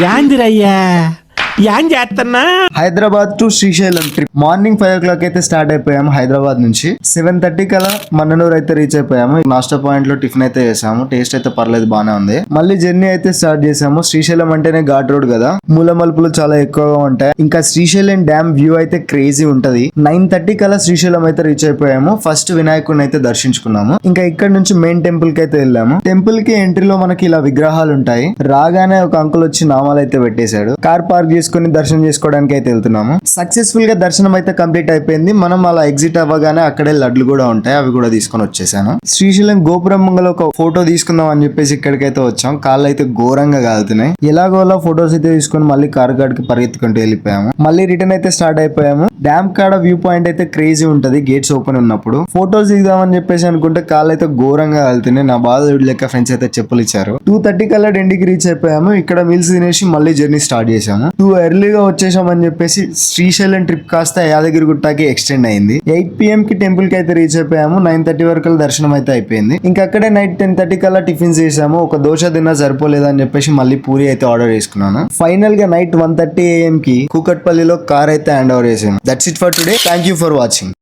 యాందిరయ్యా ఏం చేస్తున్నా? Hyderabad to Srisailam trip morning 5 o'clock అయితే స్టార్ట్ అయిపోయాము. హైదరాబాద్ నుంచి 7:30 కలా మన్ననూరు అయితే రీచ్ అయిపోయాము. నాస్టా పాయింట్ లో టిఫిన్ అయితే చేసాము. టేస్ట్ అయితే పర్లేదు, బానే ఉంది. మళ్ళీ జర్నీ అయితే స్టార్ట్ చేసాము. శ్రీశైలం అంటేనే ఘాట్ రోడ్ కదా, మూల మలుపులు చాలా ఎక్కువగా ఉంటాయి. ఇంకా శ్రీశైలం డ్యామ్ వ్యూ అయితే క్రేజీ ఉంటది. 9:30 కలా శ్రీశైలం అయితే రీచ్ అయిపోయాము. ఫస్ట్ వినాయకుడిని అయితే దర్శించుకున్నాము. ఇంకా ఇక్కడ నుంచి మెయిన్ టెంపుల్ కి అయితే వెళ్ళాము. టెంపుల్ కి ఎంట్రీలో మనకి ఇలా విగ్రహాలు ఉంటాయి. రాగానే ఒక అంకుల్ వచ్చి నామాలు అయితే పెట్టేశాడు. కార్ పార్క్ చేసుకుని దర్శనం చేసుకోవడానికి అయితే వెళ్తున్నాము. సక్సెస్ఫుల్ గా దర్శనం అయితే కంప్లీట్ అయిపోయింది. మనం అలా ఎగ్జిట్ అవ్వగానే అక్కడే లడ్లు కూడా ఉంటాయి, అవి కూడా తీసుకొని వచ్చేసాను. శ్రీశైలం గోపురం ముంగల ఒక ఫోటో తీసుకుందాం అని చెప్పేసి ఇక్కడికైతే వచ్చాం. కాళ్ళు అయితే ఘోరంగా కాలుతున్నాయి. ఎలాగోలా ఫొటోస్ అయితే తీసుకొని మళ్ళీ కార్ గాడికి పరిగెత్తుకుంటూ వెళ్ళిపోయాము. మళ్ళీ రిటర్న్ అయితే స్టార్ట్ అయిపోయాము. డ్యామ్ కాడ వ్యూ పాయింట్ అయితే క్రేజీ ఉంటది గేట్స్ ఓపెన్ ఉన్నప్పుడు. ఫొటోస్ దిగుదామని చెప్పేసి అనుకుంటే కాళ్ళు అయితే ఘోరంగా కాలుతున్నాయి. నా బాధ లెక్క ఫ్రెండ్స్ అయితే చెప్పులు ఇచ్చారు. 2:30 కల్లా ఢిల్లీకి రీచ్ అయిపోయాము. ఇక్కడ మీల్స్ తినేసి మళ్ళీ జర్నీ స్టార్ట్ చేసాము. 2 ఎర్లీగా వచ్చేసామని చెప్పేసి శ్రీశైలం ట్రిప్ కాస్త యాదగిరి గుట్టకి ఎక్స్టెండ్ అయింది. 8 PM కి టెంపుల్ కి అయితే రీచ్ అయిపోయాము. 9:30 వరకు దర్శనం అయితే అయిపోయింది. ఇంకా అక్కడే నైట్ 10:30 కల్లా టిఫిన్స్ చేసాము. ఒక దోశ తిన్నా సరిపోలేదని చెప్పేసి మళ్ళీ పూరి అయితే ఆర్డర్ చేసుకున్నాను. ఫైనల్ గా నైట్ 1:30 AM కి కూకట్పల్లిలో కార్ అయితే హ్యాండ్ ఓవర్ చేసాము. That's it for today. Thank you for watching.